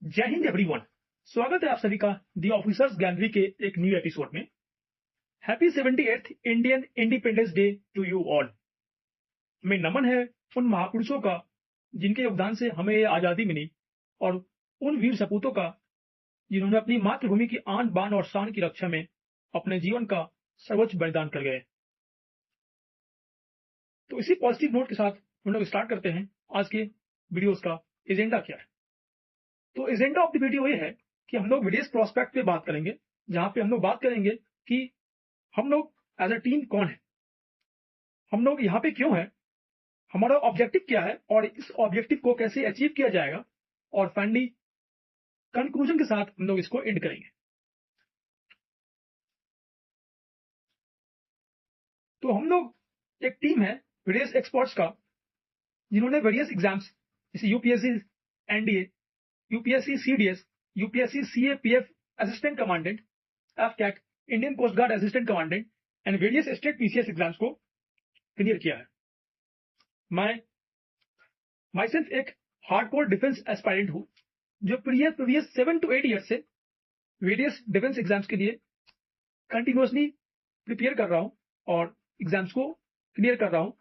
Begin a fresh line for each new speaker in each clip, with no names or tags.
जय हिंद एवरीवन। स्वागत है आप सभी का दी ऑफिसर्स गैलरी के एक न्यू एपिसोड में। Happy 78th Indian independence day to you all. हमें नमन है उन महापुरुषों का जिनके योगदान से हमें ये आजादी मिली और उन वीर सपूतों का जिन्होंने अपनी मातृभूमि की आन बान और शान की रक्षा में अपने जीवन का सर्वोच्च बलिदान कर गए। तो इसी पॉजिटिव नोट के साथ हम लोग स्टार्ट करते हैं आज के वीडियोस का एजेंडा क्या है। तो एजेंडा ऑफ द वीडियो ये है कि हम लोग वेरियस प्रोस्पेक्ट पे बात करेंगे, जहां पे हम लोग बात करेंगे कि हम लोग एज अ टीम कौन है, हम लोग यहाँ पे क्यों है, हमारा ऑब्जेक्टिव क्या है और इस ऑब्जेक्टिव को कैसे अचीव किया जाएगा, और फाइनली कंक्लूजन के साथ हम लोग इसको एंड करेंगे। तो हम लोग एक टीम है वेरियस एक्सपर्ट्स का, जिन्होंने वेरियस एग्जाम्स जैसे UPSC NDA, UPSC CDS, UPSC CAPF assistant commandant, AFCAT, Indian coast guard assistant commandant and various state PCS exams को क्लियर किया है। मैं सेल्फ एक हार्डकोर डिफेंस एस्पायरेंट हूं, जो प्रीवियस 7 to 8 ईयर से वेरियस डिफेंस एग्जाम्स के लिए कंटिन्यूअसली प्रिपेयर कर रहा हूं और एग्जाम्स को क्लियर कर रहा हूं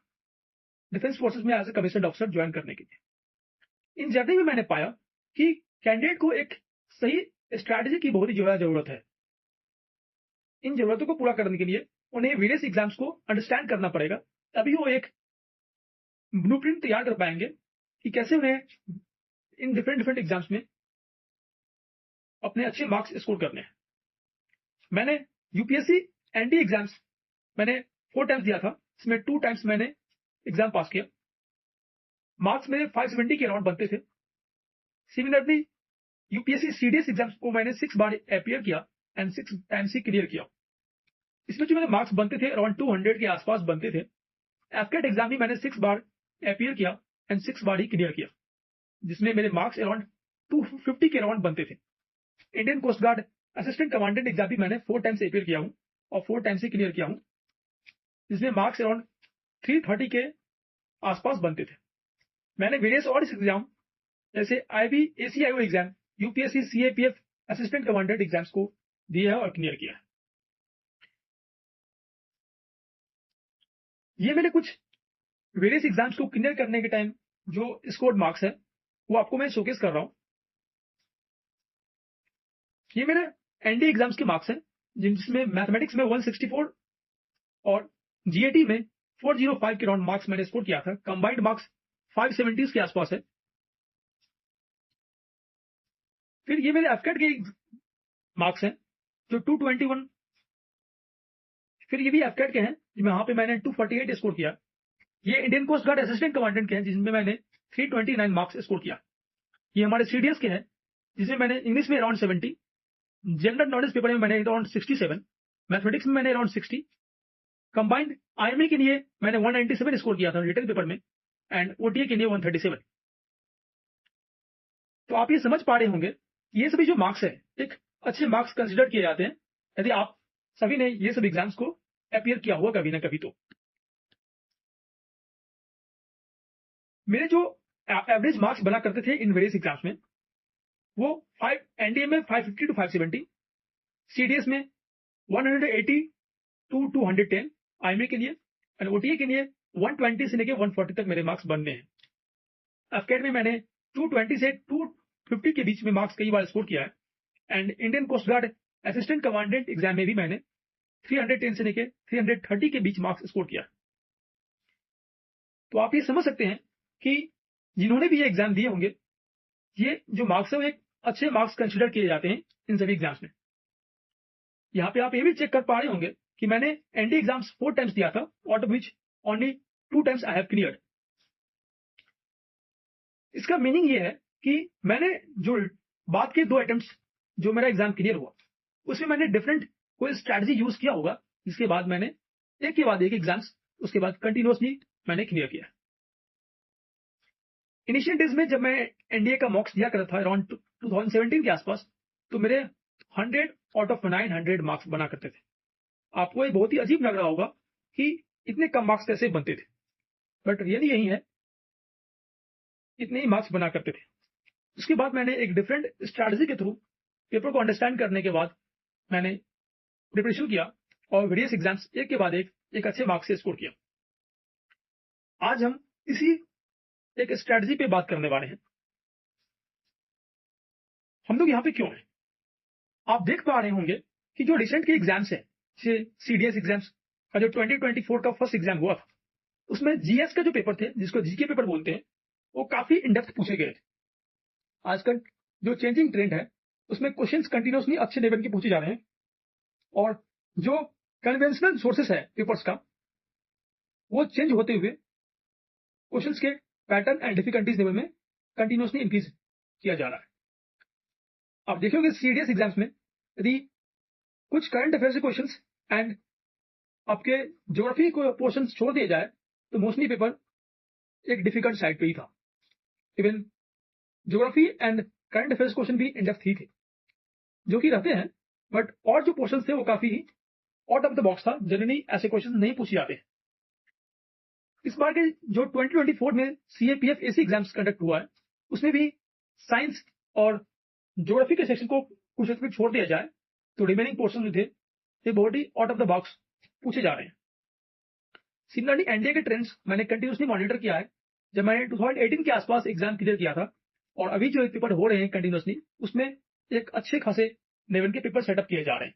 डिफेंस फोर्सेस में as a commissioned officer join करने के लिए। इन जर्नी में मैंने पाया कि कैंडिडेट को एक सही स्ट्रैटेजी की बहुत ही जरूरत है। इन जरूरतों को पूरा करने के लिए उन्हें वेरियस एग्जाम्स को अंडरस्टैंड करना पड़ेगा, तभी वो एक ब्लूप्रिंट तैयार कर पाएंगे कि कैसे उन्हें इन डिफरेंट एग्जाम्स में अपने अच्छे मार्क्स स्कोर करने हैं। मैंने यूपीएससी एनडी एग्जाम्स मैंने 4 टाइम्स दिया था, इसमें 2 टाइम्स मैंने एग्जाम पास किया। मार्क्स मेरे 570 के अराउंड बनते थे। सिमिलरली यूपीएससी सीडीएस एग्जाम्स को मैंने 6 बार अपीयर किया एंड 6 टाइम्स ही क्लियर किया। इसमें जो मेरे मार्क्स बनते थे अराउंड 200 के आसपास बनते थे। एफकेट एग्जाम भी मैंने 6 बार अपीयर किया एंड 6 बार ही क्लियर किया, जिसमें मेरे मार्क्स अराउंड 250 के अराउंड बनते थे। Indian coast guard assistant commandant exam भी मैंने 4 टाइम्स अपीयर किया हूं और 4 टाइम्स ही क्लियर किया हूं, जिसमें मार्क्स अराउंड 330 के आसपास बनते थे। मैंने वेरियस और एग्जाम जैसे IB ACIO exam, UPSC CAPF assistant commandant exams को दिया है और क्लियर किया है। ये मैंने कुछ वेरियस एग्जाम्स को क्लियर करने के टाइम जो स्कोर्ड मार्क्स है वो आपको मैं शोकेस कर रहा हूं। ये मेरे एनडी एग्जाम्स के मार्क्स हैं, जिसमें मैथमेटिक्स में 164 और जीएटी में 405 के राउंड मार्क्स मैंने स्कोर किया था। कंबाइंड मार्क्स 570 के आसपास है। फिर ये मेरे एफकेट के मार्क्स हैं जो 221, फिर ये भी एफकेट के हैं जिसमें वहां पे मैंने 248 स्कोर किया। ये Indian coast guard assistant commandant के हैं जिसमें मैंने 329 मार्क्स स्कोर किया। ये हमारे सीडीएस के हैं जिसमें मैंने इंग्लिश में अराउंड 70, जनरल नॉलेज पेपर में मैंने अराउंड 67, मैथमेटिक्स में मैंने अराउंड 60, कंबाइंड आईएमई के लिए मैंने 197 स्कोर किया था रिटन पेपर में एंड ओटीए के लिए 137। तो आप ये समझ पा रहे होंगे ये सभी जो मार्क्स है एक अच्छे मार्क्स कंसिडर किए जाते हैं यदि आप सभी ने ये सब एग्जाम्स को अपीयर किया हुआ कभी ना कभी। तो मेरे जो एवरेज मार्क्स बना करते थे इन वेरियस एग्जाम्स में वो 5 एनडीए में 550 to 570, सीडीएस में 180 to 210 आईएमए के लिए एंड ओटीए के लिए 120 से लेकर 140 तक मेरे मार्क्स बनने हैं। एफकेट में मैंने 220 से 250 के बीच में मार्क्स कई बार स्कोर किया है and Indian coast guard assistant commandant exam में भी मैंने 310 से लेकर 330 के बीच मार्क्स स्कोर किया। तो आप ये समझ सकते हैं कि जिन्होंने भी ये एग्जाम दिए होंगे ये जो मार्क्स है वो एक अच्छे मार्क्स कंसिडर किए जाते हैं इन सभी एग्जाम्स में। यहाँ पे आप ये भी चेक कर पा रहे होंगे कि मैंने एनडी एग्जाम्स 4 टाइम्स दिया था, out of which only 2 times I have cleared. इसका मीनिंग ये है कि मैंने जो बाद के 2 अटेम्प्ट्स जो मेरा एग्जाम क्लियर हुआ उसमें मैंने डिफरेंट कोई स्ट्रैटेजी यूज किया होगा, जिसके बाद मैंने एक के बाद एक एग्जाम्स उसके बाद कंटिन्यूअसली मैंने क्लियर किया। इनिशियल डेज में जब मैं एनडीए का मॉक्स दिया करता था अराउंड 2017 के आसपास, तो मेरे 100 आउट ऑफ 900 मार्क्स बना करते थे। आपको ये बहुत ही अजीब लग रहा होगा कि इतने कम मार्क्स कैसे बनते थे, बट रियली यही है, इतने ही मार्क्स बना करते थे। उसके बाद मैंने एक डिफरेंट स्ट्रैटेजी के थ्रू पेपर को अंडरस्टैंड करने के बाद मैंने प्रिपरेशन किया और वेरियस एग्जाम्स एक के बाद एक अच्छे मार्क्स से स्कोर किया। आज हम इसी एक स्ट्रैटेजी पे बात करने वाले हैं। हम लोग यहाँ पे क्यों हैं? आप देख पा रहे होंगे कि जो रिसेंट के एग्जाम्स हैं, जैसे सीडीएस एग्जाम्स का जो 2024 का फर्स्ट एग्जाम हुआ था, उसमें जीएस का जो पेपर थे, जिसको जीके पेपर बोलते हैं, वो काफी इन डेप्थ पूछे गए थे। आजकल जो चेंजिंग ट्रेंड है, उसमें क्वेश्चंस कंटिन्यूअसली अच्छे लेवल के पूछे जा रहे हैं और जो कन्वेंशनल सोर्सेस है पेपर्स का, वो चेंज होते हुए क्वेश्चंस के पैटर्न एंड डिफिकल्टीज लेवल में कंटिन्यूअसली इंक्रीज किया जा रहा है। आप देखोगे सीडीएस एग्जाम्स में यदि कुछ करंट अफेयर से क्वेश्चंस एंड आपके ज्योग्राफी को पोर्शन छोड़ दिए जाए तो मोस्टली पेपर एक डिफिकल्ट साइड पे ही था। Even geography and current affairs question भी इन डेप्थ ही थे, जो कि रहते हैं, बट और जो पोर्शन थे वो काफी ही आउट ऑफ द बॉक्स था। जनरली ऐसे क्वेश्चन नहीं पूछे जाते। इस बार के जो 2024 में सीएपीएफ एसी एग्जाम्स कंडक्ट हुआ है, उसमें भी साइंस और ज्योग्राफी के सेक्शन को कुछ हद तक छोड़ दिया जाए तो रिमेनिंग पोर्शन जो थे ये बहुत ही आउट ऑफ द बॉक्स पूछे जा रहे हैं। सिमिलरली एनडीए के ट्रेंड्स मैंने कंटिन्यूसली मॉनिटर किया है। जब मैंने 2018 के आसपास एग्जाम क्लियर किया था और अभी जो पेपर हो रहे हैं कंटिन्यूसली, उसमें एक अच्छे खासे लेवल के पेपर सेटअप किए जा रहे हैं।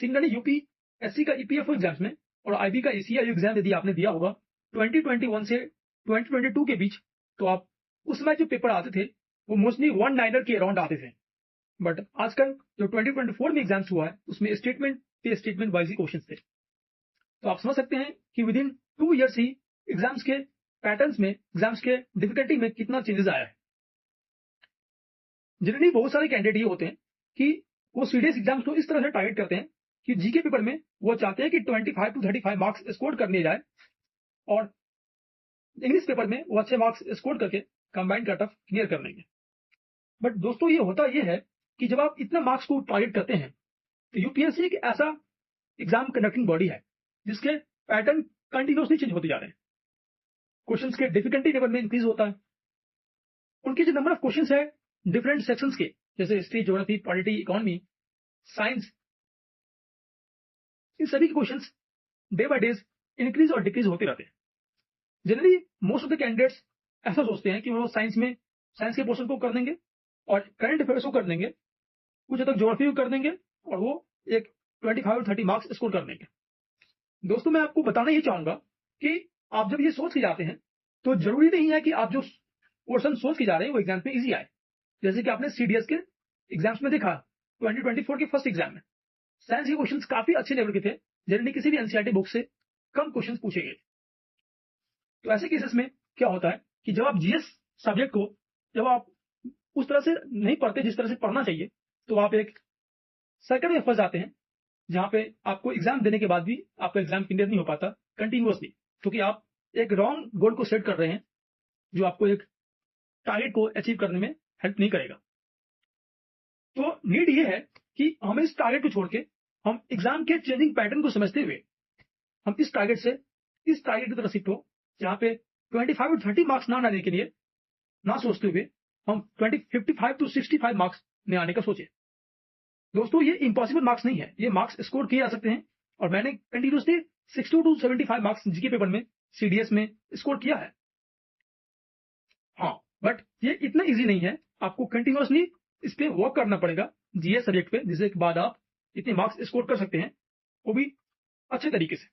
सिमिलरली यूपीएससी का ईपीएफओ एग्जाम्स में और आईबी का एसीआई एग्जाम यदि आपने दिया होगा 2021 से 2022 के बीच, तो आप उस समय जो पेपर आते थे वो मोस्टली 1-9 के अराउंड आते थे। बट आजकल जो 2024 में एग्जाम्स हुआ है उसमें स्टेटमेंट वाइज ही क्वेश्चन थे। तो आप समझ सकते हैं कि with in 2 years he exams के पैटर्न्स में, एग्जाम्स के डिफिकल्टी में कितना चेंजेस आया है। जनरली बहुत सारे कैंडिडेट ये होते हैं कि वो सीडीएस एग्जाम्स को इस तरह से टारगेट करते हैं कि जीके पेपर में वो चाहते हैं कि 25 to 35 मार्क्स स्कोर कर लिए जाए और इंग्लिश पेपर में वो अच्छे मार्क्स स्कोर करके कंबाइंड कट ऑफ क्लियर कर लेंगे। बट दोस्तों ये होता ये है कि जब आप इतना मार्क्स को टारगेट करते हैं तो यूपीएससी एक ऐसा एग्जाम कंडक्टिंग बॉडी है जिसके पैटर्न कंटिन्यूसली चेंज होते जा रहे हैं। क्वेश्चंस के डिफिकल्टी लेवल में इंक्रीज होता है। उनके जो नंबर ऑफ क्वेश्चंस है डिफरेंट सेक्शंस के, जैसे history, geography, polity, economy, science, इन सभी के questions day by days increase और डिक्रीज होते रहते हैं। Generally most of the candidates ऐसा सोचते हैं कि वो साइंस के पोर्शन को कर देंगे और करंट अफेयर्स को कर देंगे, कुछ हद तक ज्योग्राफी को कर देंगे और वो एक 25-30 मार्क्स स्कोर कर लेंगे। दोस्तों मैं आपको बताना ये चाहूंगा कि आप जब ये सोच के जाते हैं तो जरूरी नहीं है कि आप जो पोर्शन सोच के जा रहे हैं वो एग्जाम में इजी आए। जैसे कि आपने सीडीएस के एग्जाम्स में देखा 2024 के फर्स्ट एग्जाम में साइंस के क्वेश्चंस काफी अच्छे लेवल के थे। जनरली किसी भी एनसीईआरटी बुक से कम क्वेश्चंस पूछे गए। तो ऐसे केसेस में क्या होता है कि जब आप जीएस सब्जेक्ट को जब आप उस तरह से नहीं पढ़ते जिस तरह से पढ़ना चाहिए, तो आप एक सर्कल में फंस जाते हैं जहां पे आपको एग्जाम देने के बाद भी आपका एग्जाम क्लियर नहीं हो पाता कंटिन्यूअसली, क्योंकि आप एक रॉन्ग गोल को सेट कर रहे हैं जो आपको एक टारगेट को अचीव करने में हेल्प नहीं करेगा। तो नीड ये है कि हम इस टारगेट को छोड़ के हम एग्जाम के चेंजिंग पैटर्न को समझते हुए हम इस टारगेट की तरफ शिफ्ट हो, जहां पे 25 to 30 मार्क्स ना आने के लिए ना सोचते हुए हम 55 to 65 मार्क्स में आने का सोचे। दोस्तों ये इम्पॉसिबल मार्क्स नहीं है, ये मार्क्स स्कोर किए जा सकते हैं और मैंने continuously 60 to 75 marks GK paper में सीडीएस में स्कोर किया है। हाँ, बट ये इतना इजी नहीं है, आपको कंटिन्यूसली इस पे वर्क करना पड़ेगा जीएस सब्जेक्ट पे, जिसके बाद आप इतने मार्क्स स्कोर कर सकते हैं, वो भी अच्छे तरीके से।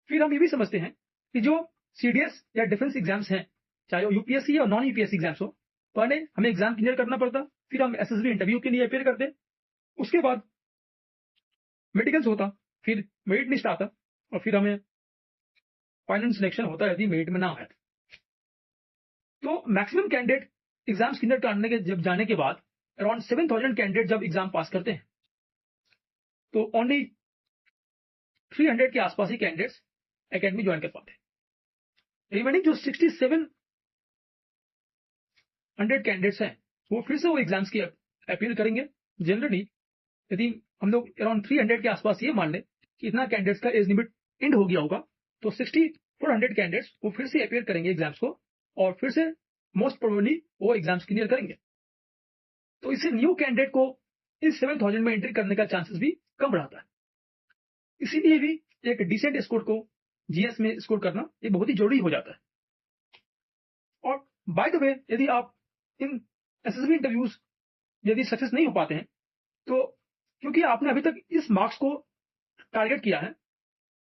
फिर हम ये भी समझते हैं कि जो सीडीएस या डिफेंस एग्जाम्स हैं, चाहे वो यूपीएससी या नॉन यूपीएससी एग्जाम्स हो, पहले हमें एग्जाम क्लियर करना पड़ता, फिर हम एसएसबी इंटरव्यू के लिए अपेयर करते, उसके बाद मेडिकल्स होता, फिर मेरिट लिस्ट आता और फिर हमें फाइनल सिलेक्शन होता यदि मेरिट में ना आए। तो मैक्सिमम कैंडिडेट एग्जाम्स क्लियर करने के जब जाने के बाद अराउंड 7000 कैंडिडेट जब एग्जाम पास करते हैं, तो ओनली 300 के आसपास ही कैंडिडेट्स एकेडमी ज्वाइन कर पाते हैं। रिमेनिंग जो 6700 कैंडिडेट्स हैं वो फिर से वो एग्जाम्स की अपील करेंगे। जनरली यदि हम लोग अराउंड 300 के आसपास ये मान लें कि इतना कैंडिडेट्स का एज लिमिट एंड हो गया होगा, तो 6400 कैंडिडेट्स वो फिर से अपीयर करेंगे एग्जाम्स को और फिर से मोस्ट प्रोबेबली वो एग्जाम्स क्लियर करेंगे। तो इससे न्यू कैंडिडेट को इस 7000 में एंट्री करने का चांसेस भी कम रहता है। इसीलिए भी एक डिसेंट स्कोर को जीएस में स्कोर करना ये बहुत ही जरूरी हो जाता है। और बाय द वे, यदि आप इन एसएसबी इंटरव्यूज यदि सक्सेस नहीं हो पाते हैं, तो क्योंकि आपने अभी तक इस मार्क्स को टारगेट किया है,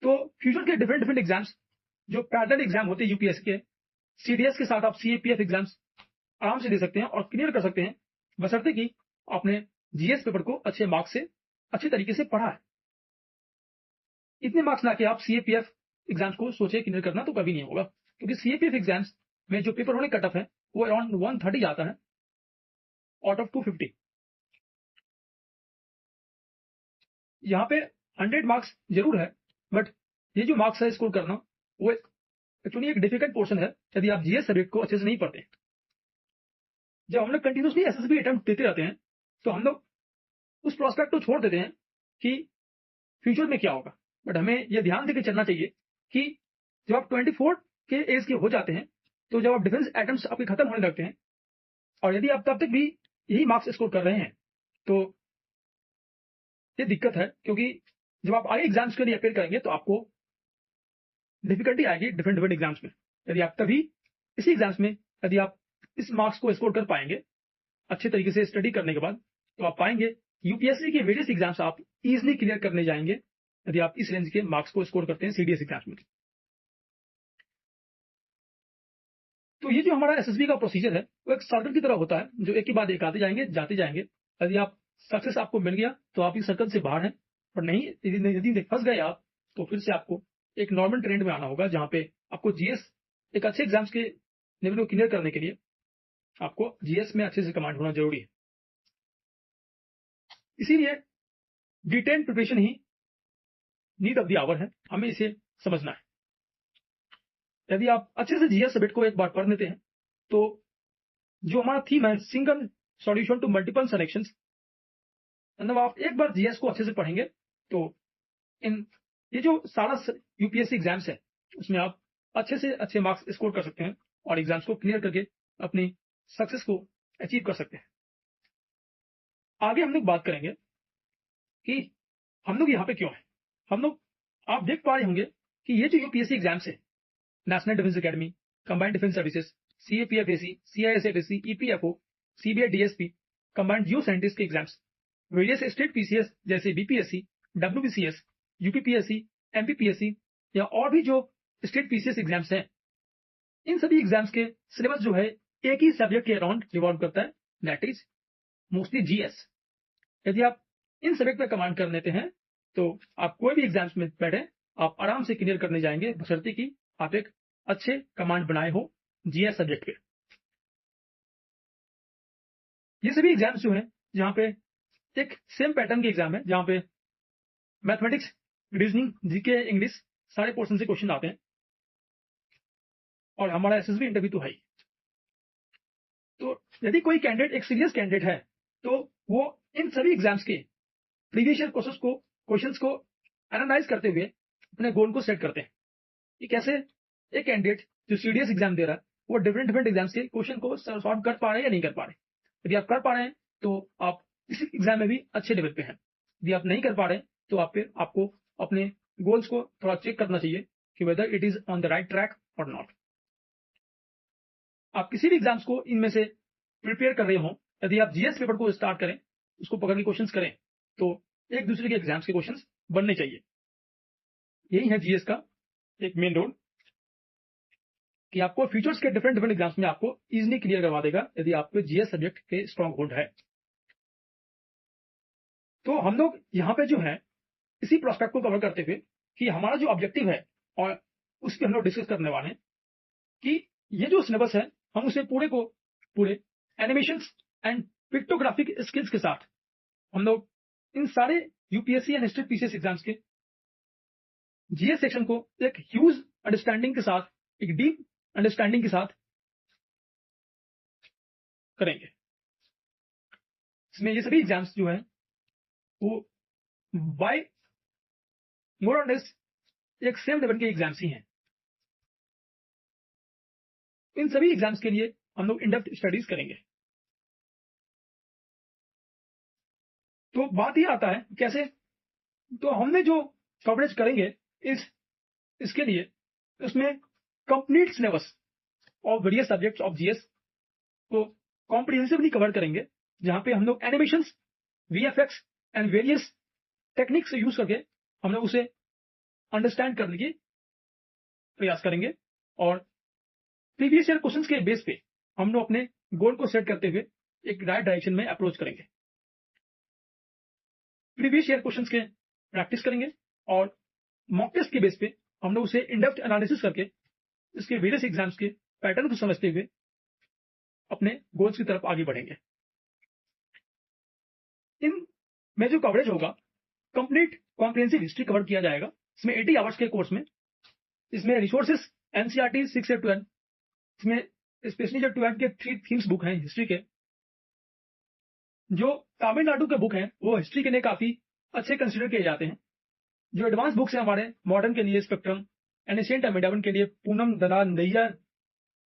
तो फ्यूचर के डिफरेंट एग्जाम्स जो पैरेलल एग्जाम होते हैं यूपीएससी के, सीडीएस के साथ आप सीएपीएफ एग्जाम्स आराम से दे सकते हैं और क्लियर कर सकते हैं, बशर्ते कि आपने जीएस पेपर को अच्छे मार्क्स से अच्छे तरीके से पढ़ा है। इतने मार्क्स ना कि आप सीएपीएफ एग्जाम्स को सोचे क्लियर करना, तो कभी नहीं होगा, क्योंकि सीएपीएफ एग्जाम्स में जो पेपर होने कट ऑफ है वो अराउंड 130 आता है आउट ऑफ 250। यहाँ पे 100 मार्क्स जरूर है, बट ये जो मार्क्स है स्कोर करना वो एक्चुअली एक डिफिकल्ट पोर्शन है यदि आप जीएस सब्जेक्ट को अच्छे से नहीं पढ़ते। जब हम लोग कंटिन्यूसली एसएसबी अटेम्प्ट देते रहते हैं, तो हम लोग उस प्रोस्पेक्ट को छोड़ देते हैं कि फ्यूचर में क्या होगा। बट हमें यह ध्यान देकर चलना चाहिए कि जब आप 24 के एज के हो जाते हैं, तो जब आप डिफेंस अटेम्प्ट्स आपके खत्म होने लगते हैं, और यदि आप तब तक भी यही मार्क्स स्कोर कर रहे हैं, तो ये दिक्कत है, क्योंकि जब आप आगे एग्जाम्स के लिए अपेयर करेंगे तो आपको डिफिकल्टी आएगी डिफरेंट एग्जाम्स में। यदि आप तभी इसी एग्जाम्स में यदि आप इस मार्क्स को स्कोर कर पाएंगे अच्छे तरीके से स्टडी करने के बाद, तो आप पाएंगे यूपीएससी के वेरियस एग्जाम्स आप इजिली क्लियर करने जाएंगे यदि आप इस रेंज के मार्क्स को स्कोर करते हैं सीडीएस एग्जाम्स में। तो ये जो हमारा एसएसबी का प्रोसीजर है वो एक सर्कल की तरह होता है, जो एक के बाद एक आते जाएंगे। यदि आप सक्सेस आपको मिल गया तो आप इस सर्कल से बाहर हैं, और नहीं यदि फंस गए आप, तो फिर से आपको एक नॉर्मल ट्रेंड में आना होगा, जहां पे आपको जीएस एक अच्छे एग्जाम्स के लेवल को क्लियर करने के लिए आपको जीएस में अच्छे से कमांड होना जरूरी है। इसीलिए डिटेन प्रिपरेशन ही नीड ऑफ द आवर है, हमें इसे समझना है। यदि आप अच्छे से जीएस सब्जेक्ट को एक बार पढ़ लेते हैं, तो जो हमारा थीम है single solution to multiple selections, मतलब आप एक बार जीएस को अच्छे से पढ़ेंगे तो इन ये जो सारा यूपीएससी एग्जाम्स है उसमें आप अच्छे से अच्छे मार्क्स स्कोर कर सकते हैं और एग्जाम्स को क्लियर करके अपनी सक्सेस को अचीव कर सकते हैं। आगे हम लोग बात करेंगे कि हम लोग यहाँ पे क्यों हैं। हम लोग, आप देख पा रहे होंगे कि ये जो यूपीएससी एग्जाम्स है, national defence academy, combined defence services, CAPF AC, CISF AC, EPFO, CBI DSP, combined geo scientist के एग्जाम्स, वेरियस स्टेट पीसीएस जैसे बीपीएससी, डब्ल्यूबीसीएस, यूपीपीएससी, एमपीपीएससी या और भी जो स्टेट पीसीएस एग्जाम्स हैं, इन सभी एग्जाम्स के सिलेबस जो है एक ही सब्जेक्ट के अराउंड रिवॉल्व करता है, दैट इज मोस्टली जीएस। यदि आप इन सब्जेक्ट में कमांड कर लेते हैं, तो आप कोई भी एग्जाम्स में बैठे आप आराम से क्लियर करने जाएंगे, बशर्ते कि आप एक अच्छे कमांड बनाए हो जीएस सब्जेक्ट पे। ये सभी एग्जाम्स जो हैं, जहां पे एक सेम पैटर्न के एग्जाम है, जहां पे मैथमेटिक्स, रीजनिंग, जीके, इंग्लिश सारे पोर्शन से क्वेश्चन आते हैं, और हमारा एसएसबी इंटरव्यू तो है ही। तो यदि कोई कैंडिडेट एक सीरियस कैंडिडेट है, तो वो इन सभी एग्जाम्स के प्रीवियस ईयर क्वेश्चंस को एनालाइज करते हुए अपने गोल को सेट करते हैं कि कैसे एक कैंडिडेट जो सीडीएस एग्जाम दे रहा है वो डिफरेंट एग्जाम्स के क्वेश्चन को सॉल्व कर पा रहे हैं या नहीं कर पा रहे। यदि आप कर पा रहे हैं तो आप इस एग्जाम में भी अच्छे लेवल पे हैं। यदि आप नहीं कर पा रहे हैं तो आपको अपने गोल्स को थोड़ा चेक करना चाहिए कि whether it is on the right track और नॉट। आप किसी भी एग्जाम्स को इनमें से प्रिपेयर कर रहे हो, यदि आप जीएस पेपर को स्टार्ट करें, उसको पकड़ के क्वेश्चंस करें, तो एक दूसरे के एग्जाम्स के क्वेश्चंस बनने चाहिए। यही है जीएस का एक मेन रोल, कि आपको फ्यूचर्स के डिफरेंट एग्जाम्स में आपको इजीली क्लियर करवा देगा यदि आपको जीएस सब्जेक्ट के स्ट्रॉन्ग होल्ड है। तो हम लोग यहाँ पे जो है इसी प्रोस्पेक्ट को कवर करते हुए कि हमारा जो ऑब्जेक्टिव है, और उस पर हम लोग डिस्कस करने वाले हैं कि ये जो सिलेबस है हम उसे पूरे एनिमेशंस एंड पिक्टोग्राफिक स्किल्स के साथ हम लोग इन सारे UPSC and state PCS exams के जीएस सेक्शन को एक ह्यूज अंडरस्टैंडिंग के साथ, एक डीप अंडरस्टैंडिंग के साथ करेंगे। इसमें ये सभी एग्जाम्स जो है वो बाय मोर और लेस एक सेम लेवल के एग्जाम्स ही हैं। इन सभी एग्जाम्स के लिए हम लोग इन डेप्थ स्टडीज करेंगे। तो बात ये आता है कैसे, तो हमने जो कवरेज करेंगे इसके लिए उसमें complete syllabus of various subjects of GS को कॉम्प्रिहेंसिवली कवर करेंगे, जहां पे हम लोग animations, VFX and various techniques use करके हम लोग उसे अंडरस्टैंड करने की प्रयास करेंगे और प्रीवियस ईयर क्वेश्चंस के बेस पे हम लोग अपने गोल को सेट करते हुए एक राइट डायरेक्शन में अप्रोच करेंगे। प्रीवियस ईयर क्वेश्चंस के प्रैक्टिस करेंगे और मॉक टेस्ट के बेस पे हम लोग उसे इन डेप्थ एनालिसिस करके इसके वेरियस एग्जाम्स के पैटर्न को समझते हुए अपने गोल्स की तरफ आगे बढ़ेंगे। इन में जो कवरेज होगा, कंप्लीट कॉम्प्रिहेंसिव हिस्ट्री कवर किया जाएगा इसमें 80 आवर्स के कोर्स में। इसमें रिसोर्सेस एनसीईआरटी 6 से 12, इसमें स्पेशली जो 12 के 3 थीम्स बुक हैं हिस्ट्री के, जो तमिलनाडु के बुक हैं वो हिस्ट्री के लिए काफी अच्छे कंसिडर किए जाते हैं। जो एडवांस बुक्स हैं हमारे मॉडर्न के लिए स्पेक्ट्रम, एनिशिएंट अमेडावन के लिए पूनम दनानंदैया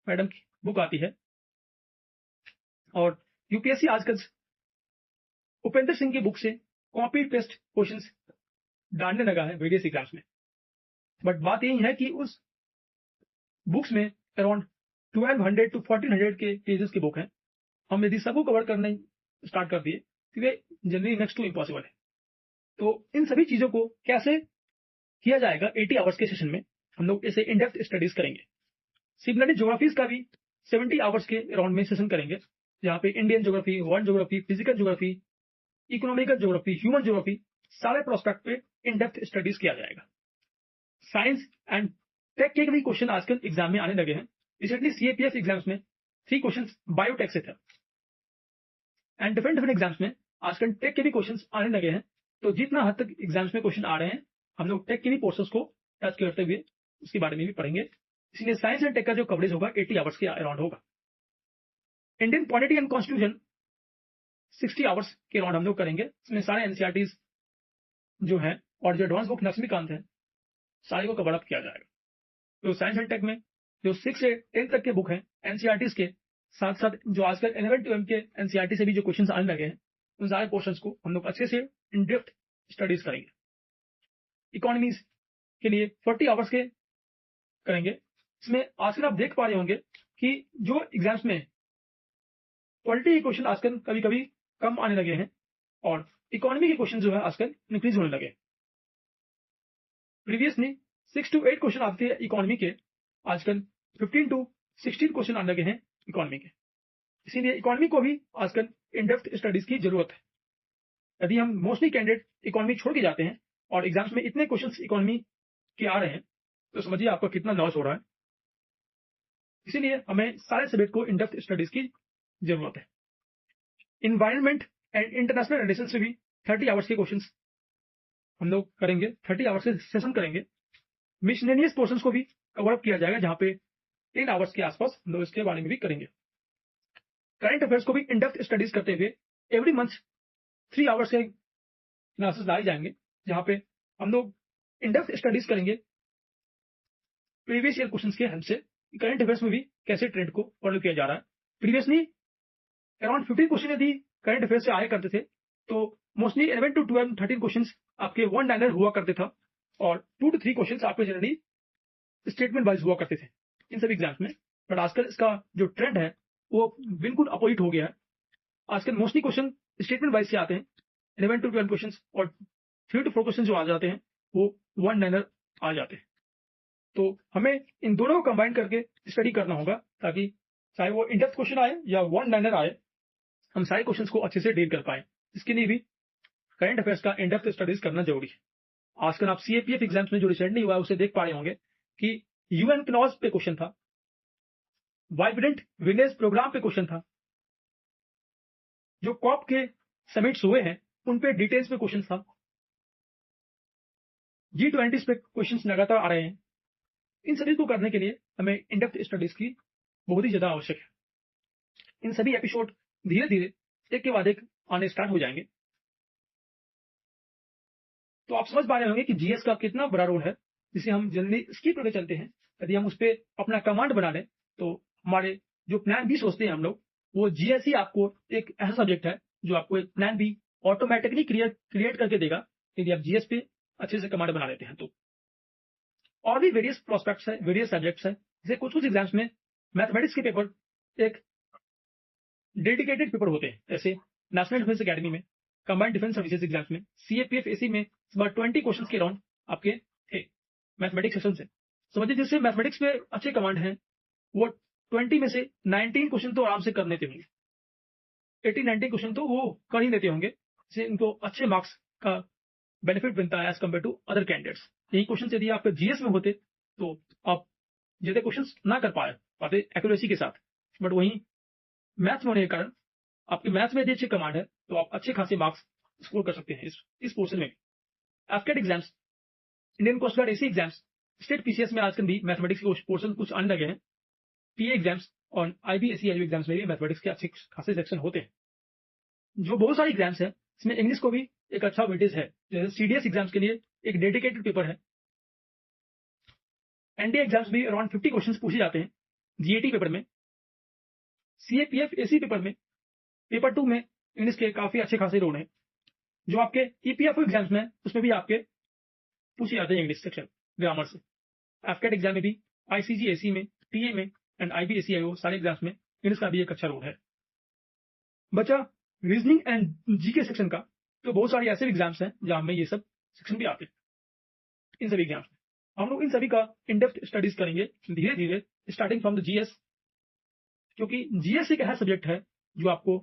मैडम की बुक आती है, और यूपीएससी आजकल उपेंद्र सिंह की बुक से कॉपी पेस्ट क्वेश्चंस डालने लगा है वेरियस एग्जाम्स में। बट बात यही है कि उस बुक्स में अराउंड 1200 to 1400 के पेजेस की बुक है। हम यदि सबको कवर करना स्टार्ट कर दिए तो ये जनरली नेक्स्ट टू इम्पॉसिबल है। तो इन सभी चीजों को कैसे किया जाएगा 80 आवर्स के सेशन में, हम लोग इसे इन डेप्थ स्टडीज करेंगे। सिमिलरली ज्योग्राफीज का भी 70 आवर्स के अराउंड में सेशन करेंगे, जहां पे Indian geography, world geography, physical geography, economical geography, human geography, सारे प्रोस्पेक्ट पे इन डेप्थ स्टडीज किया जाएगा। साइंस एंड टेक के भी क्वेश्चन आजकल एग्जाम में आने लगे हैं। रिसेंटली सीएपीएफ एग्जाम्स में 3 क्वेश्चन बायोटेक से थे, एंड डिफरेंट एग्जाम्स में आजकल टेक के भी क्वेश्चन आने लगे हैं। तो जितना हद तक एग्जाम्स में क्वेश्चन आ रहे हैं, हम लोग टेक के भी पोर्शंस को टच करते हुए उसके बारे में भी पढ़ेंगे। इसलिए साइंस एंड टेक का जो कवरेज होगा 80 आवर्स के अराउंड होगा। Indian polity and constitution 60 hours के अराउंड हम लोग करेंगे। इसमें सारे एनसीईआरटीज जो है और जो एडवांस बुक लक्ष्मीकांत है, सारे को कवर अप किया जाएगा। तो साइंस एंड टेक में जो 6 से 10 तक के बुक हैं एनसीईआरटीज के साथ साथ जो आजकल 11 to 12 के एनसीईआरटी से भी जो क्वेश्चंस आने लगे हैं, उन सारे पोर्शंस को हम लोग अच्छे से इन डेप्थ स्टडीज करेंगे। इकोनॉमीज के लिए 40 आवर्स के करेंगे। इसमें आजकल आप देख पा रहे होंगे कि जो एग्जाम्स में पॉलिटी के क्वेश्चन आजकल कभी कभी कम आने लगे हैं और इकोनॉमी के क्वेश्चन जो है आजकल इंक्रीज होने लगे। प्रीवियसली 6 to 8 क्वेश्चन आते थे इकोनॉमी के, आजकल 15 to 16 क्वेश्चन आने लगे हैं इकोनॉमी के। इसीलिए इकोनॉमी को भी आजकल इन डेप्थ स्टडीज की जरूरत है। यदि हम मोस्टली कैंडिडेट इकोनॉमी छोड़ के जाते हैं और एग्जाम्स में इतने क्वेश्चंस इकोनॉमी के आ रहे हैं, तो समझिए आपका कितना लॉस हो रहा है। इसीलिए हमें सारे सब्जेक्ट को इन डेप्थ स्टडीज की जरूरत है। इन्वायरमेंट एंड इंटरनेशनल रिलेशंस में भी 30 आवर्स के क्वेश्चंस हम लोग करेंगे, 30 आवर्स के सेशन करेंगे। मिसलेनियस पोर्शंस को भी कवर अप किया जाएगा, जहां पे 10 आवर्स के आसपास हम लोग इसके बारे में भी करेंगे। करंट अफेयर्स को भी इन डेप्थ स्टडीज करते हुए एवरी मंथ 3 आवर्स के क्लासेस लाए जाएंगे, जहां पे हम लोग इन डेप्थ स्टडीज करेंगे प्रीवियस ईयर क्वेश्चंस के हेल्प से करंट अफेयर्स में भी कैसे ट्रेंड को फॉलो किया जा रहा है। प्रीवियसली अराउंड 15 क्वेश्चन यदि करंट अफेयर्स से आया करते थे, तो मोस्टली 11 to 12 13 क्वेश्चंस आपके वन लाइनर हुआ करते था और 2 to 3 क्वेश्चंस आपके जनरली स्टेटमेंट वाइज हुआ करते थे इन सभी एग्जाम्स में। बट आजकल इसका जो ट्रेंड है वो बिल्कुल अपोजिट हो गया है। आजकल मोस्टली क्वेश्चन स्टेटमेंट वाइज से आते हैं, 11 to 12 क्वेश्चंस, और 3 to 4 क्वेश्चन जो आ जाते हैं वो वन लाइनर आ जाते हैं। तो हमें इन दोनों को कंबाइन करके स्टडी करना होगा, ताकि चाहे वो इन डेप्थ क्वेश्चन आए या वन लाइनर आए, हम सारे क्वेश्चंस को अच्छे से डील कर पाए। इसके लिए भी करंट अफेयर्स का इन डेप्थ स्टडीज करना जरूरी है। आजकल आप सीएपीएफ एग्जाम्स में जो रिसेंटली हुआ है उसे देख पा रहे होंगे कि यूएन क्लॉज पे क्वेश्चन था, वाइब्रेंट विलेज प्रोग्राम पे क्वेश्चन था, जो कॉप के समिट्स हुए हैं उन पे डिटेल्स पे क्वेश्चन था, G20 पे क्वेश्चंस लगातार आ रहे हैं। इन सभी को करने के लिए हमें इन डेप्थ स्टडीज की बहुत ही ज्यादा आवश्यक है। इन सभी एपिसोड धीरे धीरे एक के बाद एक आने स्टार्ट हो जाएंगे। तो आप समझ पा रहे होंगे कि जीएस का कितना बड़ा रोल है, जिसे हम जनरली स्किप करके चलते हैं। यदि हम उस पर अपना कमांड बना लें तो हमारे जो प्लान बी सोचते हैं हम लोग, वो जीएस ही आपको एक ऐसा सब्जेक्ट है जो आपको एक प्लान बी ऑटोमेटिकली क्रिएट करके देगा, यदि आप जीएस पे अच्छे से कमांड बना लेते हैं तो। और भी वेरियस प्रोस्पेक्ट्स है, वेरियस सब्जेक्ट्स है, जैसे कुछ-कुछ एग्जाम्स में मैथमेटिक्स के पेपर एक डेडिकेटेड पेपर होते हैं। जैसे नेशनल डिफेंस अकेडमी में, कंबाइंड डिफेंस सर्विसेज एग्जाम्स में, सीएपीएफ एसी में लगभग 20 क्वेश्चंस के राउंड आपके थे मैथमेटिक्स सेक्शन से। समझिए जिससे मैथमेटिक्स में अच्छे कमांड हैं, वो 20 में से 19 क्वेश्चन तो आराम से कर लेते होंगे। 80-90 क्वेश्चन तो वो कर ही लेते होंगे, जिससे इनको अच्छे मार्क्स का बेनिफिट बनता है as compare to other candidates. यही क्वेश्चन यदि आपके जीएस में होते तो आप ज्यादा क्वेश्चन ना कर पाते एक्यूरेसी के साथ, बट वहीं मैथ्स में होने के कारण आपके मैथ्स में यदि अच्छे कमांड है तो आप अच्छे खासे मार्क्स स्कोर कर सकते हैं इस पोर्शन में। AFCAT exams, Indian coast guard AC exams, state PCS में आजकल भी मैथमेटिक्स के पोर्शन कुछ आने लगे हैं। टीए एग्जाम्स और आईबीएसई एग्जाम्स में भी मैथमेटिक्स के अच्छे खासे सेक्शन होते हैं। जो बहुत सारे एग्जाम्स हैं, इसमें इंग्लिश को भी एक अच्छा वेटेज है। जैसे सीडीएस एग्जाम्स के लिए एक डेडिकेटेड पेपर है। एनडीए एग्जाम्स भी अराउंड 50 क्वेश्चंस पूछे जाते हैं जीएटी पेपर में। सीएपीएफ एसी पेपर में, पेपर 2 में इंग्लिश के काफी अच्छे खासे रोल हैं। जो आपके ईपीएफओ एग्जाम्स में, उसमें भी आपके पूछे जाते हैं इंग्लिश सेक्शन ग्रामर से। एफकेट एग्जाम में भी, आईसीजी एसी में, टीए में एंड आईबीएसई आईओ सारे एग्जाम्स में इंग्लिश का भी एक अच्छा रोल है। बचा रीजनिंग एंड जीके सेक्शन का, तो बहुत सारे ऐसे एग्जाम्स हैं जहां में ये सब सेक्शन भी आते हैं। इन सभी एग्जाम्स में हम लोग इन सभी का इन डेप्थ स्टडीज करेंगे धीरे धीरे, स्टार्टिंग फ्रॉम द जीएस, क्योंकि जीएस एक ऐसा सब्जेक्ट है जो आपको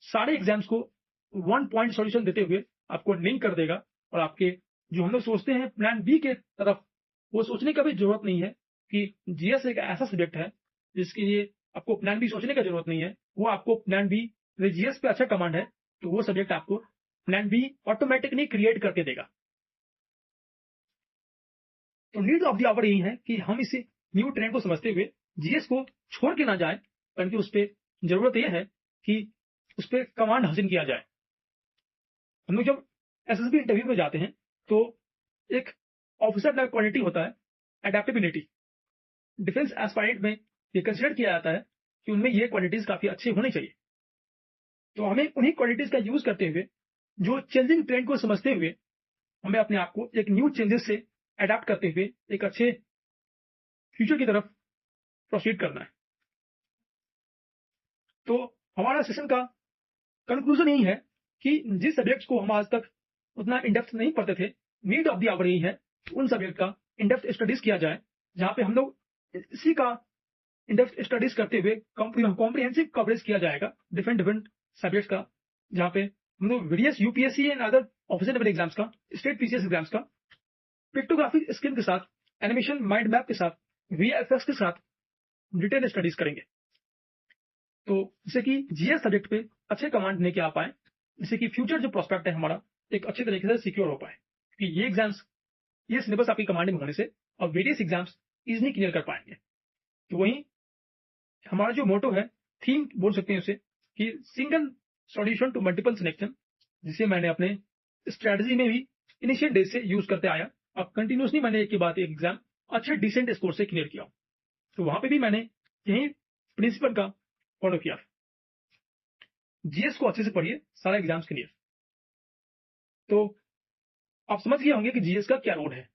सारे एग्जाम्स को 1 पॉइंट सॉल्यूशन देते हुए आपको लिंक कर देगा। और आपके जो हम लोग सोचते हैं प्लान बी के तरफ, वो सोचने का भी जरूरत नहीं है कि जीएस एक ऐसा सब्जेक्ट है जिसके लिए आपको प्लान बी सोचने का जरूरत नहीं है। वो आपको प्लान बी, जीएस पे अच्छा कमांड है तो वो सब्जेक्ट आपको प्लान बी ऑटोमेटिकली क्रिएट करके देगा। तो नीड ऑफ द आवर यही है कि हम इसे न्यू ट्रेंड को समझते हुए जीएस को छोड़ के ना जाए, परंतु उस पर जरूरत यह है कि उस पर कमांड हासिल किया जाए। हम लोग जब एसएसबी इंटरव्यू में जाते हैं तो एक ऑफिसर लेवल क्वालिटी होता है एडेप्टेबिलिटी। डिफेंस एस्पायरेंट में ये कंसिडर किया जाता है कि उनमें ये क्वालिटीज काफी अच्छे होने चाहिए। तो हमें उन्हीं क्वालिटीज का यूज करते हुए, जो चेंजिंग ट्रेंड को समझते हुए, हमें अपने आप को एक न्यू चेंजेस से अडेप्ट करते हुए एक अच्छे फ्यूचर की तरफ प्रोसीड करना है। तो हमारा सेशन का कंक्लूजन यही है कि जिस सब्जेक्ट्स को हम आज तक उतना इंडेप्थ नहीं पढ़ते थे, नीड ऑफ द आवर यही है उन सब्जेक्ट का इंडेप्थ स्टडीज किया जाए, जहां पे हम लोग इसी का इंडेप्थ स्टडीज करते हुए कॉम्प्रिहेंसिव कवरेज किया जाएगा डिफरेंट सब्जेक्ट्स का, जहां पे हम लोग various UPSC and other officer level exams का, स्टेट पीसीएस एग्जाम्स का पिक्टोग्राफिक स्किल के साथ, एनिमेशन माइंड मैप के साथ, वीएफएक्स के साथ डिटेल स्टडीज करेंगे। तो जिससे कि जीएस सब्जेक्ट पे अच्छे कमांड लेके आ पाए, जिससे कि फ्यूचर जो प्रोस्पेक्ट है हमारा एक अच्छे तरीके से सिक्योर हो पाए, कि ये एग्जाम्स, ये सिलेबस आपकी कमांडिंग होने से और वेरियस एग्जाम्स इजिली क्लियर कर पाएंगे। तो वही हमारा जो मोटो है, थीम बोल सकते हैं उसे, कि single solution to multiple selection, जिसे मैंने अपने स्ट्रेटजी में भी इनिशियल डेज से यूज करते आया। अब कंटिन्यूसली मैंने एक के बाद एक एग्जाम अच्छे डिसेंट स्कोर से क्लियर किया। तो वहां पे भी मैंने यही प्रिंसिपल का फॉलो किया। जीएस को अच्छे से पढ़िए सारे एग्जाम्स के लिए। तो आप समझ गए होंगे कि जीएस का क्या रोल है।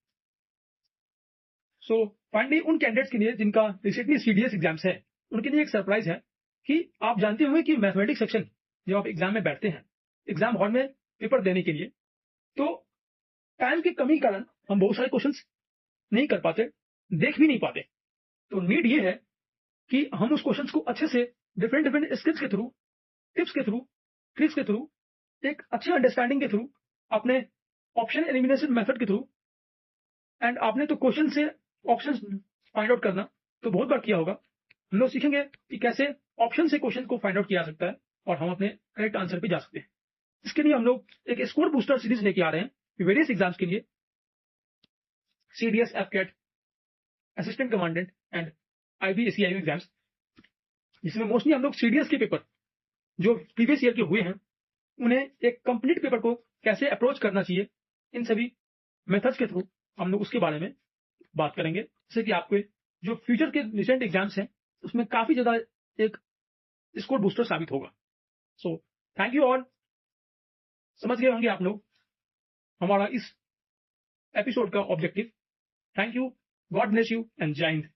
सो फाइनली उन कैंडिडेट्स के लिए जिनका रिसेंटली सीडीएस एग्जाम्स है, उनके लिए एक सरप्राइज है कि आप जानते होंगे कि मैथमेटिक्स सेक्शन जब आप एग्जाम में बैठते हैं, एग्जाम हॉल में पेपर देने के लिए, तो टाइम की कमी के कारण हम बहुत सारे क्वेश्चंस नहीं कर पाते, देख भी नहीं पाते। तो नीड ये है कि हम उस क्वेश्चंस को अच्छे से डिफरेंट स्किल्स के थ्रू, टिप्स के थ्रू, ट्रिक्स के थ्रू, एक अच्छे अंडरस्टैंडिंग के थ्रू, अपने ऑप्शन एलिमिनेशन मेथड के थ्रू, एंड आपने तो क्वेश्चन से ऑप्शंस फाइंड आउट करना तो बहुत बार किया होगा। हम लोग सीखेंगे कि कैसे ऑप्शन से क्वेश्चन को फाइंड आउट किया जा सकता है और हम अपने करेक्ट आंसर पे जा सकते हैं। इसके लिए हम लोग एक स्कोर बूस्टर सीरीज लेके आ रहे हैं वेरियस एग्जाम्स के लिए, CDS, AFCAT, assistant commandant and IBSE exams, जिसमें मोस्टली हम लोग सीडीएस के पेपर जो प्रीवियस ईयर के हुए हैं, उन्हें एक कंप्लीट पेपर को कैसे अप्रोच करना चाहिए, इन सभी मेथड्स के थ्रू हम लोग उसके बारे में बात करेंगे, जिससे कि आपके जो फ्यूचर के रिसेंट एग्जाम्स हैं उसमें काफी ज्यादा एक स्कोर बूस्टर साबित होगा। So thank you all. समझ गए होंगे आप लोग हमारा इस एपिसोड का objective. Thank you, God bless you and जय हिंद।